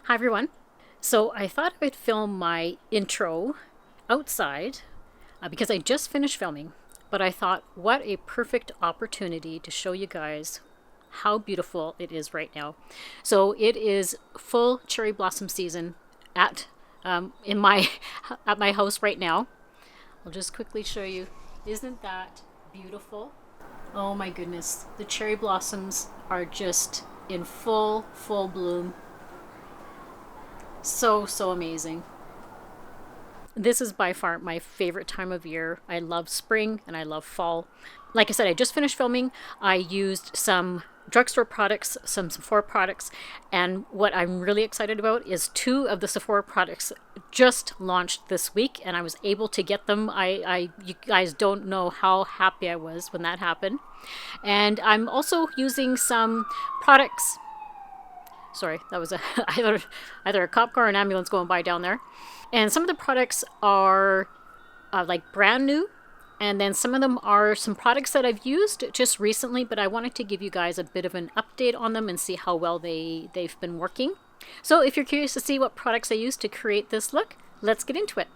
Hi everyone. So I thought I'd film my intro outside because I just finished filming, but I thought what a perfect opportunity to show you guys how beautiful it is right now. So it is full cherry blossom season at in my at my house right now. I'll just quickly show you. Isn't that beautiful? Oh my goodness. The cherry blossoms are just in full bloom. So amazing. This is by far my favorite time of year. I love spring and I love fall. Like I said, I just finished filming. I used some drugstore products, some Sephora products, and what I'm really excited about is two of the Sephora products just launched this week, and I was able to get them. You guys don't know how happy I was when that happened. And I'm also using some products. Sorry, that was either a cop car or an ambulance going by down there. And some of the products are like brand new. And then some of them are some products that I've used just recently, but I wanted to give you guys a bit of an update on them and see how well they've been working. So if you're curious to see what products I used to create this look, let's get into it.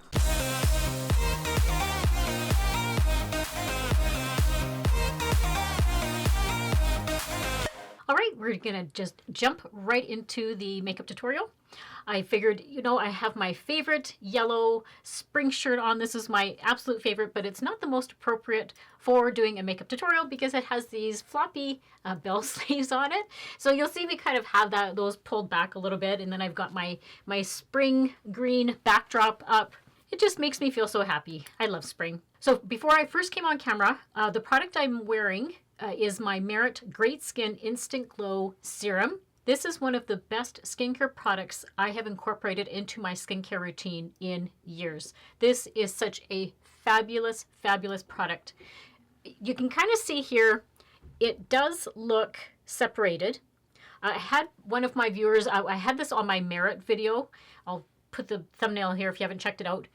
All right, we're gonna just jump right into the makeup tutorial. I figured, I have my favorite yellow spring shirt on. This is my absolute favorite, but it's not the most appropriate for doing a makeup tutorial because it has these floppy bell sleeves on it. So you'll see me kind of have those pulled back a little bit, and then I've got my spring green backdrop up. It just makes me feel so happy. I love spring. So before I first came on camera, the product I'm wearing is my Merit Great Skin Instant Glow Serum. This is one of the best skincare products I have incorporated into my skincare routine in years. This is such a fabulous product. You can kind of see here, it does look separated. I had one of my viewers, I had this on my Merit video. I'll put the thumbnail here if you haven't checked it out.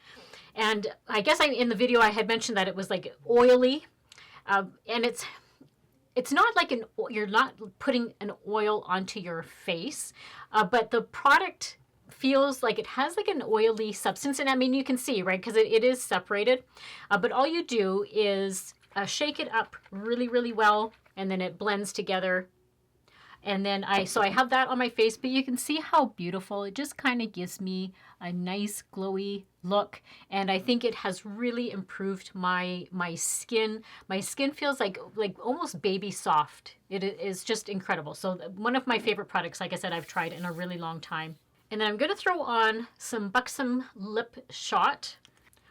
And I guess in the video I had mentioned that it was like oily, and it's not like you're not putting an oil onto your face, but the product feels like it has like an oily substance. And I mean, you can see, right, because it is separated. But all you do is shake it up really well, and then it blends together. And then I have that on my face, but you can see how beautiful. It just kind of gives me a nice glowy look. And I think it has really improved my skin. My skin feels like almost baby soft. It is just incredible. So one of my favorite products, like I said, I've tried in a really long time. And then I'm going to throw on some Buxom Lip Shot.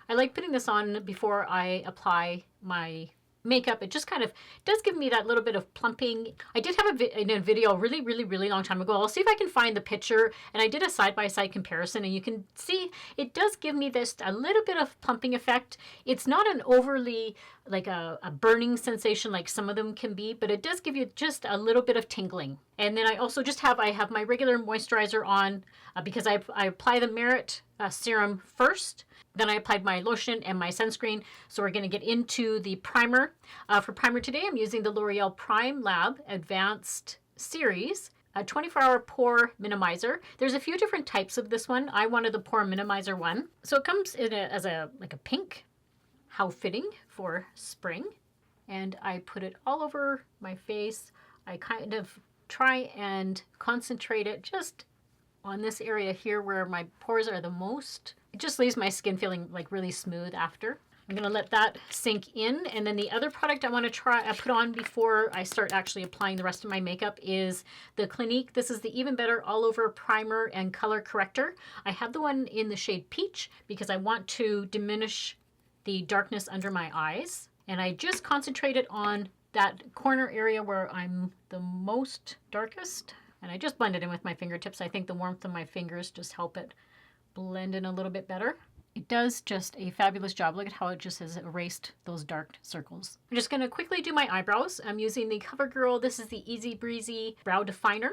I like putting this on before I apply my makeup. It just kind of does give me that little bit of plumping. I did have a video really long time ago. I'll see if I can find the picture, and I did a side-by-side comparison, and you can see it does give me this a little bit of plumping effect. It's not an overly like a burning sensation like some of them can be, but it does give you just a little bit of tingling. And then I also just have my regular moisturizer on because I apply the Merit serum first. Then I applied my lotion and my sunscreen. So we're going to get into the primer. For primer today, I'm using the L'Oreal Prime Lab Advanced Series, a 24-hour pore minimizer. There's a few different types of this one. I wanted the pore minimizer one. So it comes in as a pink. How fitting for spring. And I put it all over my face. I kind of try and concentrate it just on this area here where my pores are the most. It just leaves my skin feeling like really smooth after. I'm going to let that sink in. And then the other product I want to put on before I start actually applying the rest of my makeup is the Clinique. This is the Even Better All Over Primer and Color Corrector. I have the one in the shade Peach because I want to diminish the darkness under my eyes. And I just concentrated on that corner area where I'm the most darkest. And I just blend it in with my fingertips. I think the warmth of my fingers just help it blend in a little bit better. It does just a fabulous job. Look at how it just has erased those dark circles. I'm just going to quickly do my eyebrows. I'm using the Covergirl. This is the Eazy Breezy Brow Definer.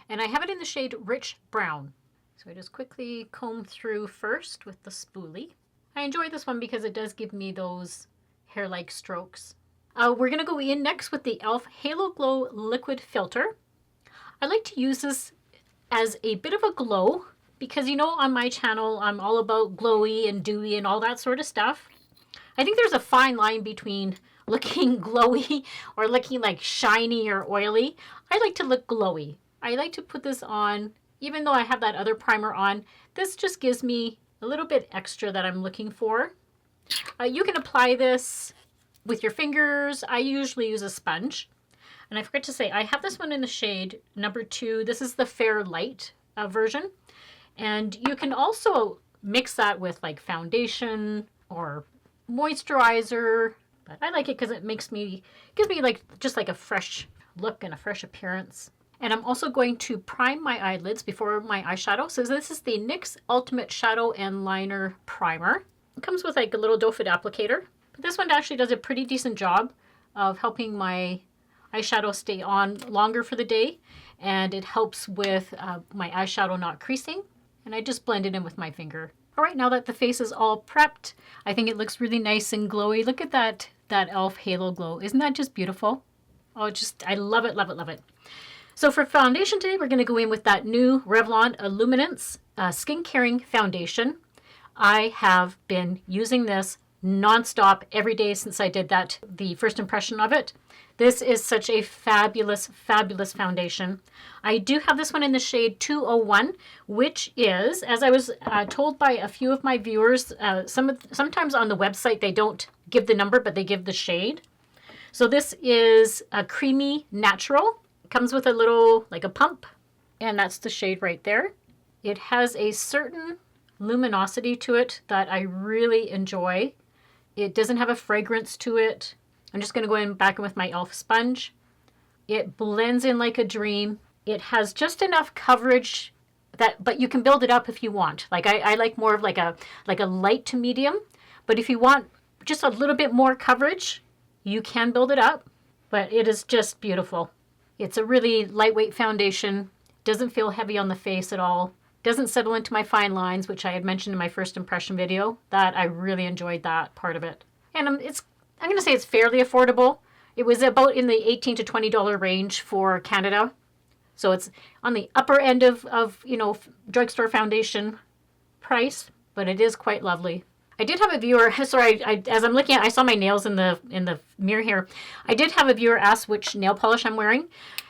And I have it in the shade Rich Brown. So I just quickly comb through first with the spoolie. I enjoy this one because it does give me those hair-like strokes. We're going to go in next with the e.l.f. Halo Glow Liquid Filter. I like to use this as a bit of a glow because you know on my channel I'm all about glowy and dewy and all that sort of stuff. I think there's a fine line between looking glowy or looking like shiny or oily. I like to look glowy. I like to put this on, even though I have that other primer on. This just gives me a little bit extra that I'm looking for. You can apply this with your fingers. I usually use a sponge. And I forgot to say, I have this one in the shade number 2. This is the Fair Light version. And you can also mix that with like foundation or moisturizer. But I like it because it gives me like just like a fresh look and a fresh appearance. And I'm also going to prime my eyelids before my eyeshadow. So this is the NYX Ultimate Shadow and Liner Primer. It comes with like a little doe foot applicator. But this one actually does a pretty decent job of helping my eyeshadow stay on longer for the day. And it helps with my eyeshadow not creasing. And I just blend it in with my finger. All right, now that the face is all prepped, I think it looks really nice and glowy. Look at that e.l.f. halo glow. Isn't that just beautiful? Oh, I love it, love it, love it. So for foundation today, we're going to go in with that new Revlon Illuminance Skin Caring Foundation. I have been using this nonstop every day since I did the first impression of it. This is such a fabulous, fabulous foundation. I do have this one in the shade 201, which is, as I was told by a few of my viewers, sometimes on the website they don't give the number, but they give the shade. So this is a creamy natural. It comes with a little, like a pump, and that's the shade right there. It has a certain luminosity to it that I really enjoy. It doesn't have a fragrance to it. I'm just going to go in back in with my e.l.f. sponge. It blends in like a dream. It has just enough coverage but you can build it up if you want. Like I like more of like a light to medium, but if you want just a little bit more coverage, you can build it up, but it is just beautiful. It's a really lightweight foundation. Doesn't feel heavy on the face at all. Doesn't settle into my fine lines, which I had mentioned in my first impression video. That I really enjoyed that part of it. And I'm going to say it's fairly affordable. It was about in the $18 to $20 range for Canada. So it's on the upper end of drugstore foundation price, but it is quite lovely. I did have a viewer, sorry, as I'm looking at, I saw my nails in the mirror here. I did have a viewer ask which nail polish I'm wearing.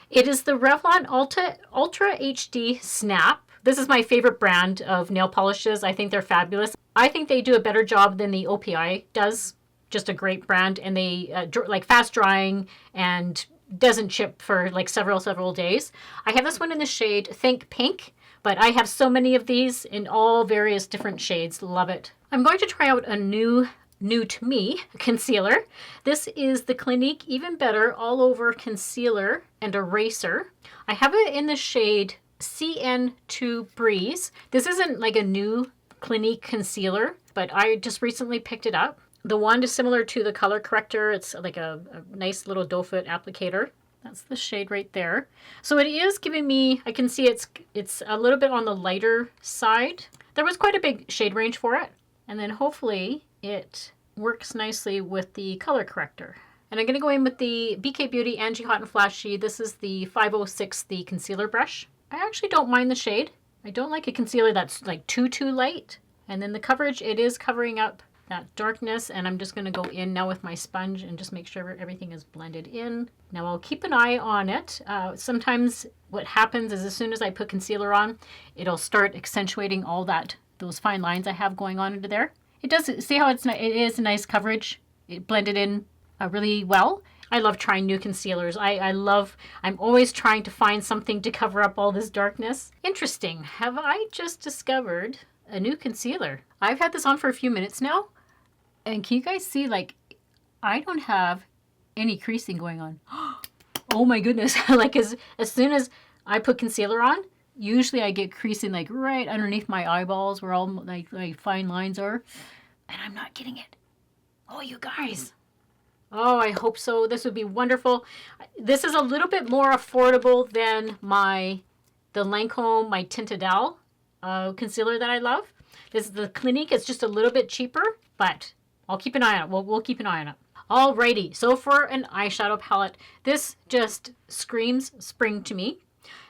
It is the Revlon Ultra HD Snap. This is my favorite brand of nail polishes. I think they're fabulous. I think they do a better job than the OPI does. Just a great brand, and they like fast drying and doesn't chip for like several days. I have this one in the shade Think Pink, but I have so many of these in all various different shades. Love it. I'm going to try out a new to me concealer. This is the Clinique Even Better All Over Concealer and Eraser. I have it in the shade CN2 Breeze. This isn't like a new Clinique concealer, but I just recently picked it up. The wand is similar to the color corrector. It's like a nice little doe foot applicator. That's the shade right there. So it is giving me, I can see it's a little bit on the lighter side. There was quite a big shade range for it. And then hopefully it works nicely with the color corrector. And I'm going to go in with the BK Beauty Angie Hot and Flashy. This is the 506, the concealer brush. I actually don't mind the shade. I don't like a concealer that's like too light. And then the coverage, it is covering up that darkness, and I'm just going to go in now with my sponge and just make sure everything is blended in. Now I'll keep an eye on it. Sometimes what happens is as soon as I put concealer on, it'll start accentuating all those fine lines I have going on into there. It does, see how it is a nice coverage. It blended in really well. I love trying new concealers. I'm always trying to find something to cover up all this darkness. Interesting. Have I just discovered a new concealer? I've had this on for a few minutes now. And can you guys see, like, I don't have any creasing going on. Oh my goodness. Like as soon as I put concealer on, usually I get creasing like right underneath my eyeballs where all my fine lines are. And I'm not getting it. Oh, you guys. Oh, I hope so. This would be wonderful. This is a little bit more affordable than the Lancome, my Tintadel concealer that I love. This is the Clinique. It's just a little bit cheaper, but I'll keep an eye on it. We'll keep an eye on it. Alrighty, so for an eyeshadow palette, this just screams spring to me.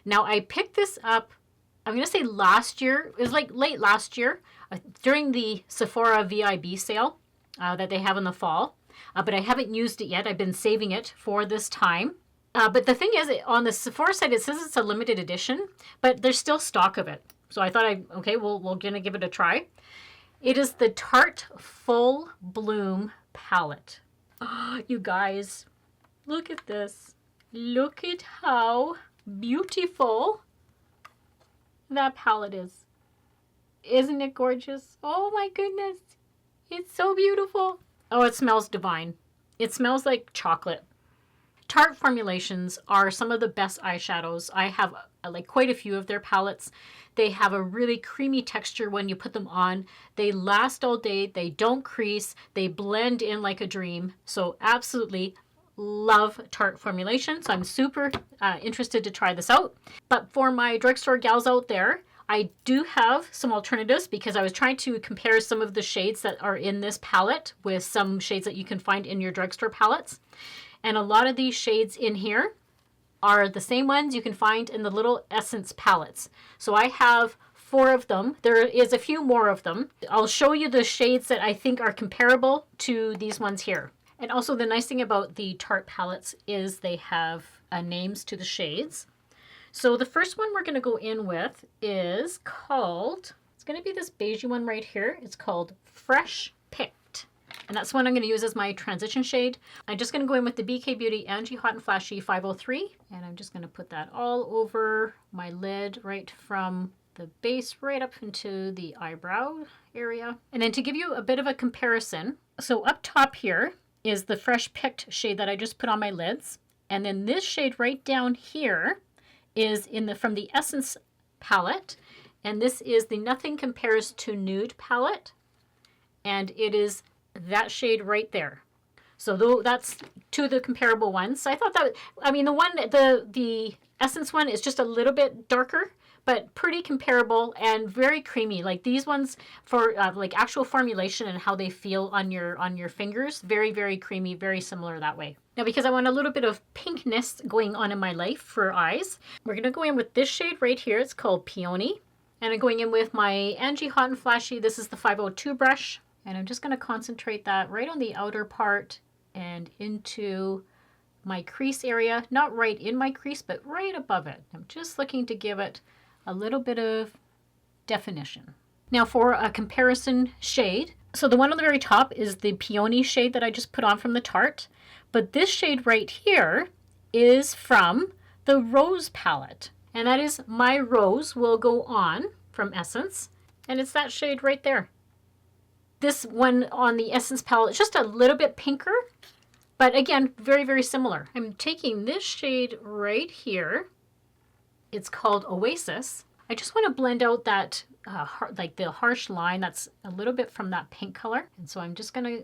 Now I picked this up I'm going to say last year. It was like late last year during the Sephora VIB sale that they have in the fall. But I haven't used it yet. I've been saving it for this time. But the thing is, on the Sephora site, it says it's a limited edition, but there's still stock of it. So I thought, okay, we're going to give it a try. It is the Tarte Full Bloom palette. Oh, you guys, look at this. Look at how beautiful that palette is. Isn't it gorgeous? Oh my goodness. It's so beautiful. Oh, it smells divine. It smells like chocolate. Tarte formulations are some of the best eyeshadows. I have like quite a few of their palettes. They have a really creamy texture when you put them on. They last all day. They don't crease. They blend in like a dream. So absolutely love Tarte formulations. I'm super interested to try this out. But for my drugstore gals out there, I do have some alternatives because I was trying to compare some of the shades that are in this palette with some shades that you can find in your drugstore palettes. And a lot of these shades in here are the same ones you can find in the little Essence palettes. So I have 4 of them. There is a few more of them. I'll show you the shades that I think are comparable to these ones here. And also the nice thing about the Tarte palettes is they have names to the shades. So the first one we're going to go in with is called, it's going to be this beigey one right here. It's called Fresh Picked. And that's one I'm going to use as my transition shade. I'm just going to go in with the BK Beauty Angie Hot and Flashy 503. And I'm just going to put that all over my lid right from the base right up into the eyebrow area. And then to give you a bit of a comparison, so up top here is the Fresh Picked shade that I just put on my lids. And then this shade right down here is from the Essence palette. And this is the Nothing Compares to Nude palette. And it is that shade right there. So that's 2 of the comparable ones. So I thought that, I mean, the Essence one is just a little bit darker, but pretty comparable and very creamy. Like these ones for like actual formulation and how they feel on your fingers, very, very creamy, very similar that way. Now, because I want a little bit of pinkness going on in my life for eyes, we're going to go in with this shade right here. It's called Peony. And I'm going in with my Angie Hot and Flashy. This is the 502 brush. And I'm just going to concentrate that right on the outer part and into my crease area. Not right in my crease, but right above it. I'm just looking to give it a little bit of definition. Now for a comparison shade. So the one on the very top is the Peony shade that I just put on from the Tarte. But this shade right here is from the Rose palette. And that is My Rose Will Go On from Essence. And it's that shade right there. This one on the Essence palette is just a little bit pinker, but again, very, very similar. I'm taking this shade right here. It's called Oasis. I just want to blend out that, like the harsh line that's a little bit from that pink color. And so I'm just going to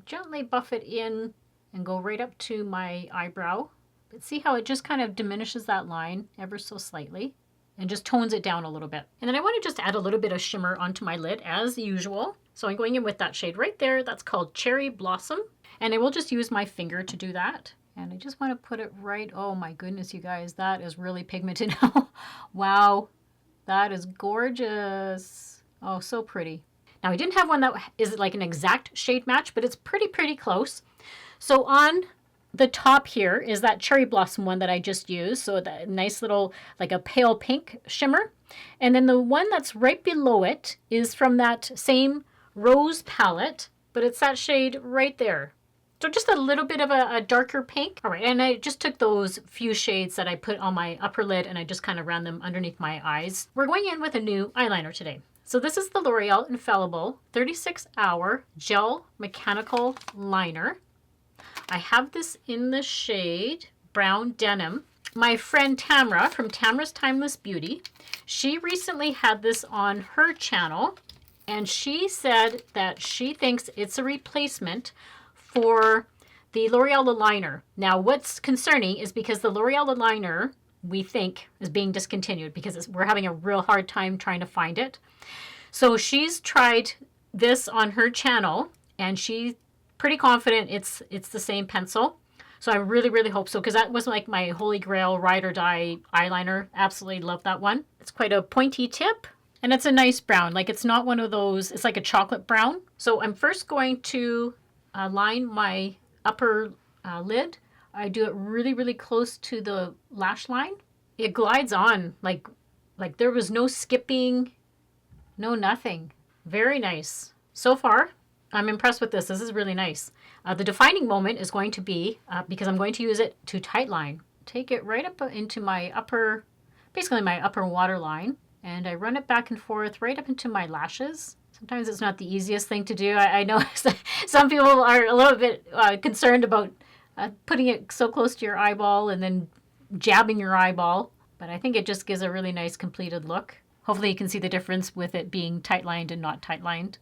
gently buff it in and go right up to my eyebrow. But see how it just kind of diminishes that line ever so slightly and just tones it down a little bit. And then I want to just add a little bit of shimmer onto my lid as usual. So I'm going in with that shade right there. That's called Cherry Blossom. And I will just use my finger to do that. And I just want to put it right. Oh my goodness, you guys, that is really pigmented now. Wow, that is gorgeous. Oh, so pretty. Now I didn't have one that is like an exact shade match, but it's pretty close. So on the top here is that Cherry Blossom one that I just used. So that nice little, like a pale pink shimmer. And then the one that's right below it is from that same Rose palette, but it's that shade right there. So just a little bit of a darker pink. All right, and I just took those few shades that I put on my upper lid and I just kind of ran them underneath my eyes. We're going in with a new eyeliner today. So this is the L'Oreal Infallible 36-Hour Gel Mechanical Liner. I have this in the shade Brown Denim. My friend Tamra from Tamra's Timeless Beauty, she recently had this on her channel. And she said that she thinks it's a replacement for the L'Oreal Liner. Now, what's concerning is because the L'Oreal Liner, we think, is being discontinued because we're having a real hard time trying to find it. So she's tried this on her channel, and she's pretty confident it's the same pencil. So I really, really hope so, because that was like my holy grail ride or die eyeliner. Absolutely love that one. It's quite a pointy tip, and it's a nice brown. Like, it's not one of those, it's like a chocolate brown. So I'm first going to line my upper lid. I do it really, really close to the lash line. It glides on like there was no skipping, no nothing. Very nice. So far, I'm impressed with this. This is really nice. The defining moment is going to be, because I'm going to use it to tightline. Take it right up into my upper, basically my upper waterline, and I run it back and forth right up into my lashes. Sometimes it's not the easiest thing to do. I know some people are a little bit concerned about putting it so close to your eyeball and then jabbing your eyeball, but I think it just gives a really nice completed look. Hopefully you can see the difference with it being tight-lined and not tight-lined.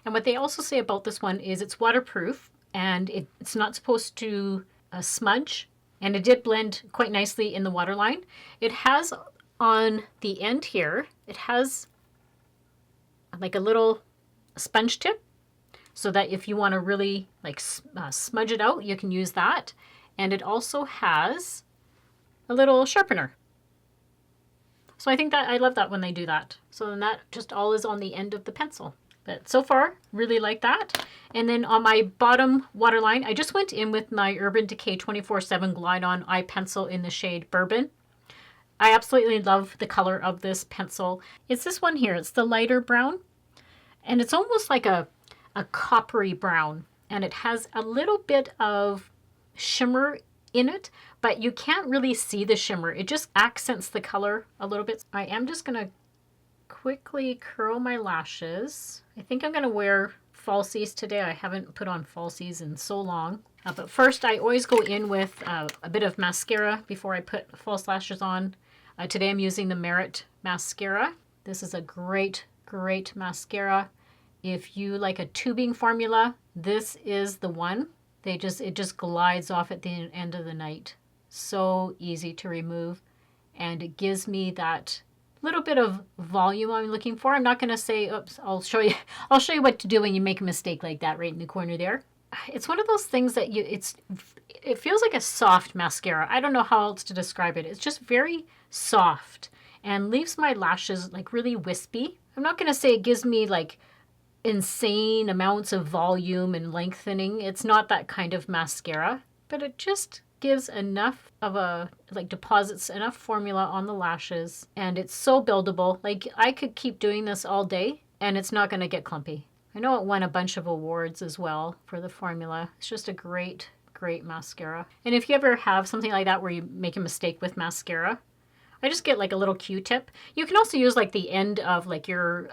And what they also say about this one is it's waterproof, and it's not supposed to smudge, and it did blend quite nicely in the waterline. It has on the end here, it has like a little sponge tip, so that if you want to really like smudge it out, you can use that. And it also has a little sharpener. So I think that I love that when they do that. So then that just all is on the end of the pencil. But so far, really like that. And then on my bottom waterline, I just went in with my Urban Decay 24/7 Glide On Eye Pencil in the shade Bourbon. I absolutely love the color of this pencil. It's this one here. It's the lighter brown. And it's almost like a coppery brown. And it has a little bit of shimmer in it, but you can't really see the shimmer. It just accents the color a little bit. I am just going to quickly curl my lashes. I think I'm going to wear falsies today. I haven't put on falsies in so long. But first, I always go in with a bit of mascara before I put false lashes on. Today I'm using the Merit mascara. This is a great, great mascara. If you like a tubing formula, this is the one. It just glides off at the end of the night. So easy to remove, and it gives me that little bit of volume I'm looking for. I'm not going to say, oops, I'll show you what to do when you make a mistake like that right in the corner there. It's one of those things that it feels like a soft mascara. I don't know how else to describe it. It's just very soft and leaves my lashes like really wispy. I'm not going to say it gives me like insane amounts of volume and lengthening. It's not that kind of mascara, but it just gives enough of deposits enough formula on the lashes, and it's so buildable. Like, I could keep doing this all day and it's not going to get clumpy. I know it won a bunch of awards as well for the formula. It's just a great, great mascara. And if you ever have something like that where you make a mistake with mascara, I just get like a little Q-tip. You can also use like the end of like your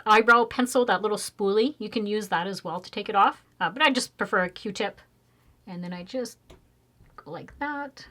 eyebrow pencil, that little spoolie. You can use that as well to take it off. But I just prefer a Q-tip. And then I just go like that,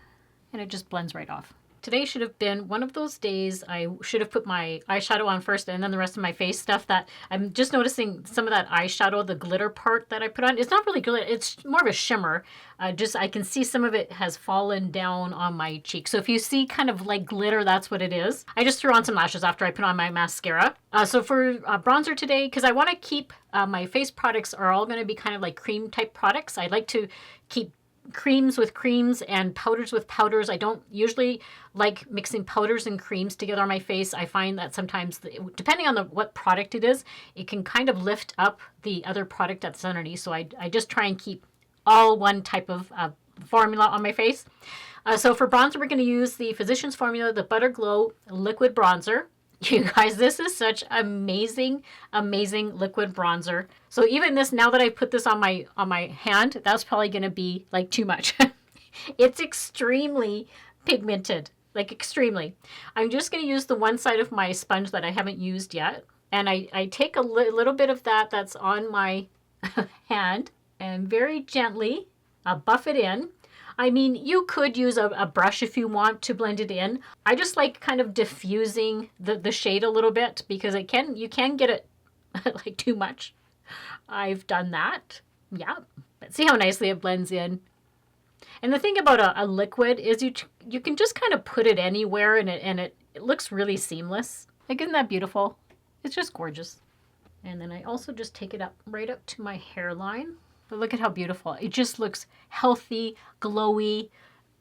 and it just blends right off. Today should have been one of those days I should have put my eyeshadow on first and then the rest of my face stuff. That I'm just noticing some of that eyeshadow, the glitter part that I put on. It's not really glitter. It's more of a shimmer. I can see some of it has fallen down on my cheek. So if you see kind of like glitter, that's what it is. I just threw on some lashes after I put on my mascara. So for bronzer today, because I want to keep my face products are all going to be kind of like cream type products. I like to keep creams with creams and powders with powders. I don't usually like mixing powders and creams together on my face. I find that sometimes, depending on what product it is, it can kind of lift up the other product that's underneath. So I just try and keep all one type of formula on my face. So for bronzer, we're going to use the Physicians Formula, the Butter Glow Liquid Bronzer. You guys, this is such amazing, amazing liquid bronzer. So even this, now that I put this on my hand, that's probably going to be like too much. It's extremely pigmented, like extremely. I'm just going to use the one side of my sponge that I haven't used yet. And I take a little bit of that's on my hand and very gently buff it in. I mean, you could use a brush if you want to blend it in. I just like kind of diffusing the shade a little bit because you can get it like too much. I've done that. Yeah. But see how nicely it blends in. And the thing about a liquid is you can just kind of put it anywhere and it looks really seamless. Like, isn't that beautiful? It's just gorgeous. And then I also just take it right up to my hairline. But look at how beautiful. It just looks healthy, glowy,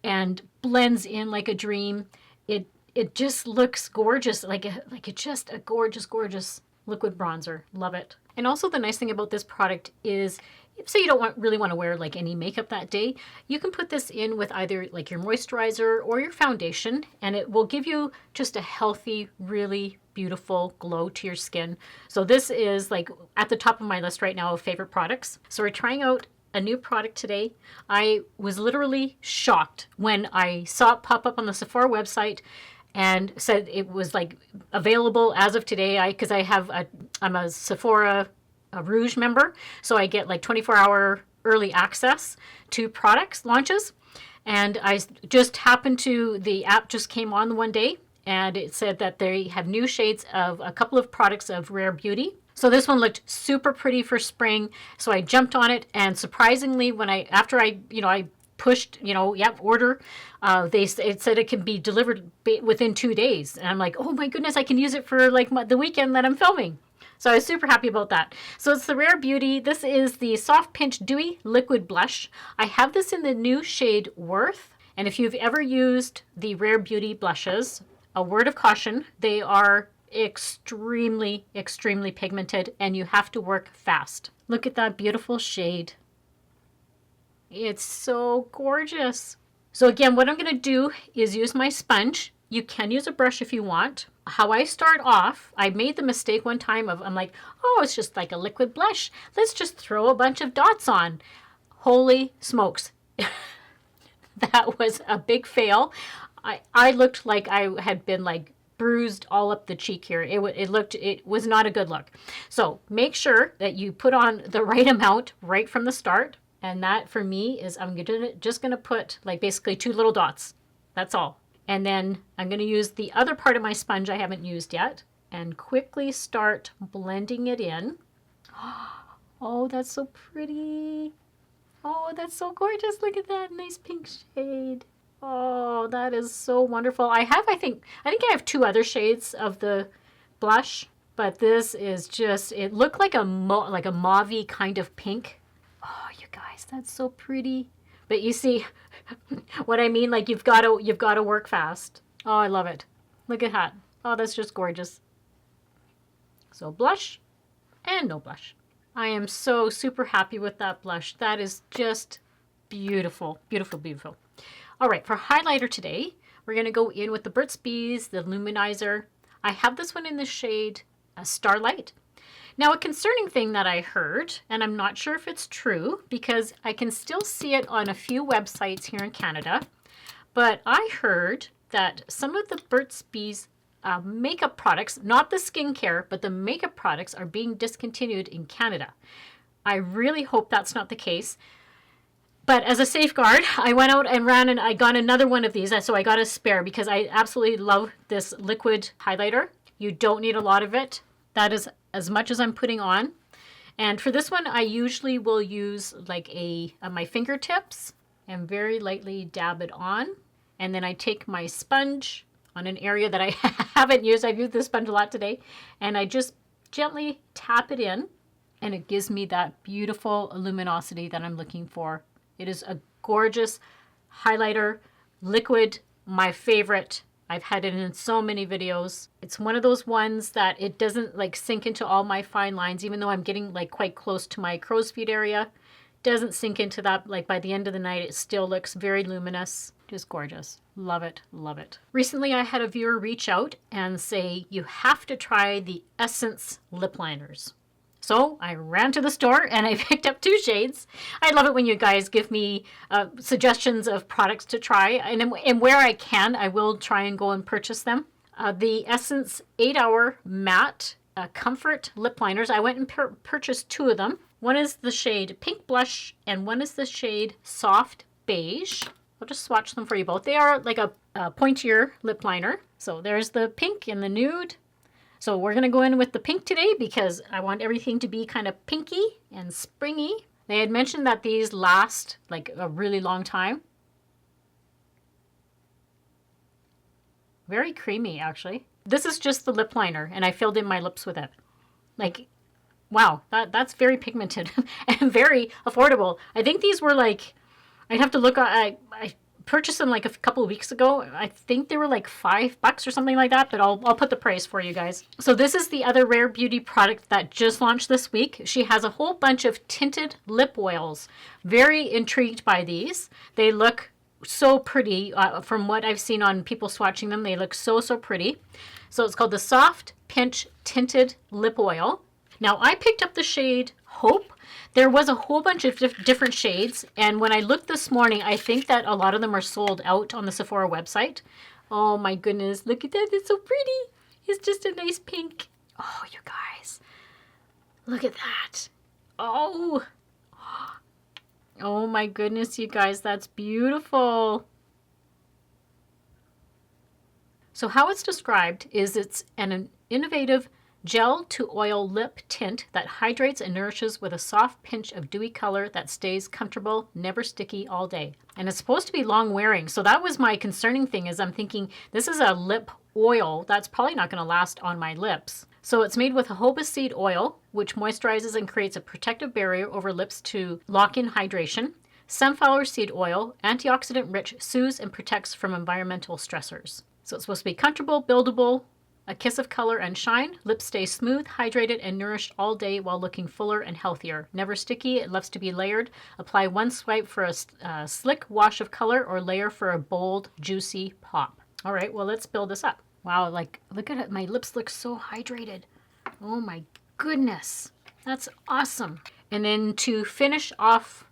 and blends in like a dream. It just looks gorgeous, it's just a gorgeous, gorgeous liquid bronzer. Love it. And also the nice thing about this product is, so you don't really want to wear like any makeup that day, you can put this in with either like your moisturizer or your foundation, and it will give you just a healthy, really beautiful glow to your skin. So this is like at the top of my list right now of favorite products. So we're trying out a new product today. I was literally shocked when I saw it pop up on the Sephora website and said it was like available as of today. Because I'm a Sephora Rouge member, so I get like 24-hour early access to products launches. And I just happened to, the app just came on one day, and it said that they have new shades of a couple of products of Rare Beauty. So this one looked super pretty for spring, so I jumped on it. And surprisingly, after I pushed, order, it said it can be delivered within 2 days. And I'm like, oh my goodness, I can use it for like the weekend that I'm filming. So I was super happy about that. So it's the Rare Beauty. This is the Soft Pinch Dewy Liquid Blush. I have this in the new shade Worth. And if you've ever used the Rare Beauty blushes, a word of caution, they are extremely, extremely pigmented, and you have to work fast. Look at that beautiful shade. It's so gorgeous. So again, what I'm going to do is use my sponge. You can use a brush if you want. How I start off, I made the mistake one time I'm like, oh, it's just like a liquid blush. Let's just throw a bunch of dots on. Holy smokes. That was a big fail. I looked like I had been like bruised all up the cheek here. It was not a good look. So make sure that you put on the right amount right from the start. And that for me is, I'm just going to put like basically 2 little dots. That's all. And then I'm going to use the other part of my sponge I haven't used yet and quickly start blending it in. Oh, that's so pretty. Oh, that's so gorgeous. Look at that nice pink shade. Oh, that is so wonderful. I think I have 2 other shades of the blush, but this is just, it looked like a mauve kind of pink. Oh, you guys, that's so pretty. But you see what I mean? Like you've got to work fast. Oh, I love it. Look at that. Oh, that's just gorgeous. So blush and no blush. I am so super happy with that blush. That is just beautiful, beautiful, beautiful. All right, for highlighter today, we're going to go in with the Burt's Bees, the Luminizer. I have this one in the shade Starlight. Now, a concerning thing that I heard, and I'm not sure if it's true because I can still see it on a few websites here in Canada, but I heard that some of the Burt's Bees makeup products, not the skincare, but the makeup products are being discontinued in Canada. I really hope that's not the case. But as a safeguard, I went out and ran and I got another one of these. So I got a spare because I absolutely love this liquid highlighter. You don't need a lot of it. That is as much as I'm putting on. And for this one, I usually will use like my fingertips and very lightly dab it on. And then I take my sponge on an area that I haven't used. I've used this sponge a lot today. And I just gently tap it in. And it gives me that beautiful luminosity that I'm looking for. It is a gorgeous highlighter, liquid, my favorite. I've had it in so many videos. It's one of those ones that it doesn't like sink into all my fine lines, even though I'm getting like quite close to my crow's feet area. Doesn't sink into that. Like by the end of the night, it still looks very luminous. Just gorgeous. Love it. Love it. Recently, I had a viewer reach out and say, you have to try the Essence lip liners. So I ran to the store and I picked up 2 shades. I love it when you guys give me suggestions of products to try. And where I can, I will try and go and purchase them. The Essence 8-Hour Matte Comfort Lip Liners. I went and purchased 2 of them. One is the shade Pink Blush and one is the shade Soft Beige. I'll just swatch them for you both. They are like a pointier lip liner. So there's the pink and the nude. So we're going to go in with the pink today because I want everything to be kind of pinky and springy. They had mentioned that these last like a really long time. Very creamy, actually. This is just the lip liner, and I filled in my lips with it. Like, Wow, that's very pigmented and very affordable. I think these were like, I'd have to look. I purchased them like a couple of weeks ago. I think they were like $5 or something like that, but I'll put the price for you guys. So this is the other Rare Beauty product that just launched this week. She has a whole bunch of tinted lip oils. Very intrigued by these. They look so pretty. From what I've seen on people swatching them, they look so pretty. So it's called the Soft Pinch Tinted Lip Oil. Now I picked up the shade Hope. There was a whole bunch of different shades, and when I looked this morning, I think that a lot of them are sold out on the Sephora website. Oh my goodness, look at that, it's so pretty. It's just a nice pink. Oh, you guys, look at that. Oh, oh my goodness, you guys, that's beautiful. So how it's described is it's an innovative gel to oil lip tint that hydrates and nourishes with a soft pinch of dewy color that stays comfortable, never sticky all day. And it's supposed to be long wearing. So that was my concerning thing, is I'm thinking this is a lip oil that's probably not going to last on my lips. So it's made with jojoba seed oil, which moisturizes and creates a protective barrier over lips to lock in hydration. Sunflower seed oil, antioxidant rich, soothes and protects from environmental stressors. So it's supposed to be comfortable, buildable, a kiss of color and shine. Lips stay smooth, hydrated, and nourished all day while looking fuller and healthier. Never sticky. It loves to be layered. Apply one swipe for a slick wash of color, or layer for a bold, juicy pop. All right, well, let's build this up. Wow, like, look at it. My lips look so hydrated. Oh my goodness. That's awesome. And then to finish off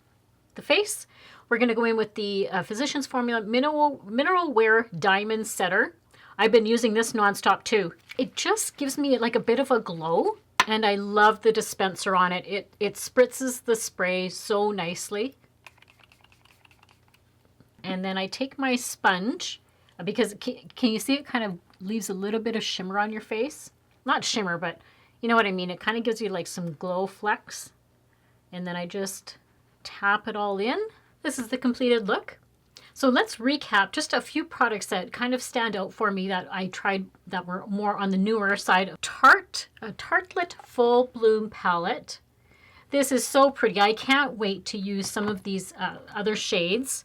the face, we're going to go in with the Physicians Formula Mineral Wear Diamond Setter. I've been using this nonstop too. It just gives me like a bit of a glow, and I love the dispenser on it. It spritzes the spray so nicely. And then I take my sponge, because can you see it kind of leaves a little bit of shimmer on your face? Not shimmer, but you know what I mean. It kind of gives you like some glow flecks. And then I just tap it all in. This is the completed look. So let's recap just a few products that kind of stand out for me that I tried that were more on the newer side. Tarte, a Tartelette Full Bloom palette. This is so pretty. I can't wait to use some of these other shades.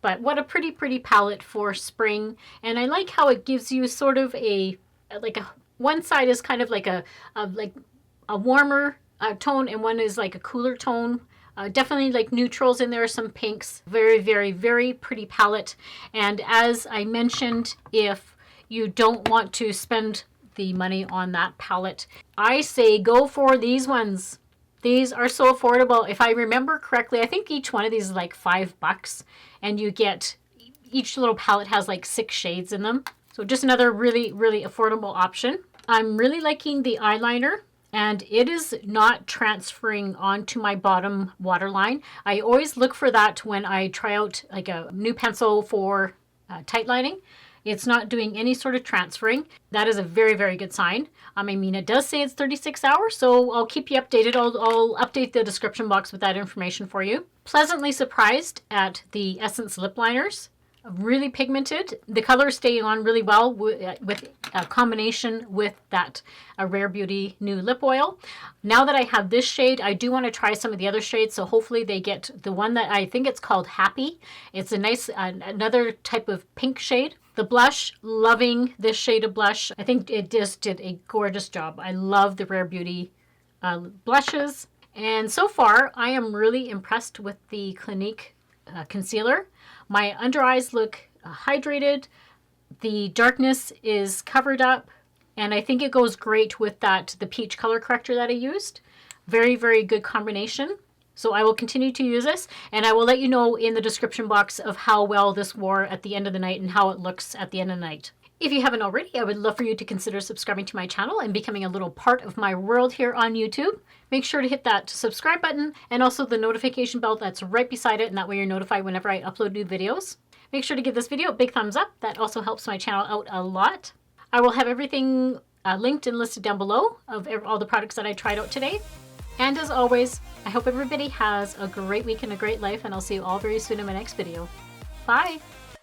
But what a pretty palette for spring. And I like how it gives you sort of one side is kind of like a warmer tone, and one is like a cooler tone. Definitely like neutrals in there, some pinks. Very pretty palette. And as I mentioned, if you don't want to spend the money on that palette, I say go for these ones. These are so affordable. If I remember correctly, I think each one of these is like $5, and you get, each little palette has like 6 shades in them. So just another really affordable option. I'm really liking the eyeliner, and it is not transferring onto my bottom waterline. I always look for that when I try out like a new pencil for tight lining. It's not doing any sort of transferring. That is a very good sign. I mean, it does say it's 36 hours, so I'll keep you updated. I'll update the description box with that information for you. Pleasantly surprised at the Essence lip liners. Really pigmented. The colors stay on really well with a combination with that Rare Beauty new lip oil. Now that I have this shade, I do want to try some of the other shades, so hopefully they get the one that I think it's called Happy. It's a nice another type of pink shade. The blush, loving this shade of blush. I think it just did a gorgeous job. I love the Rare Beauty blushes. And so far, I am really impressed with the Clinique concealer. My under eyes look hydrated. The darkness is covered up, and I think it goes great with the peach color corrector that I used. Very good combination. So I will continue to use this, and I will let you know in the description box of how well this wore at the end of the night and how it looks at the end of the night. If you haven't already, I would love for you to consider subscribing to my channel and becoming a little part of my world here on YouTube. Make sure to hit that subscribe button and also the notification bell that's right beside it, and that way you're notified whenever I upload new videos. Make sure to give this video a big thumbs up. That also helps my channel out a lot. I will have everything linked and listed down below of all the products that I tried out today. And as always, I hope everybody has a great week and a great life, and I'll see you all very soon in my next video. Bye!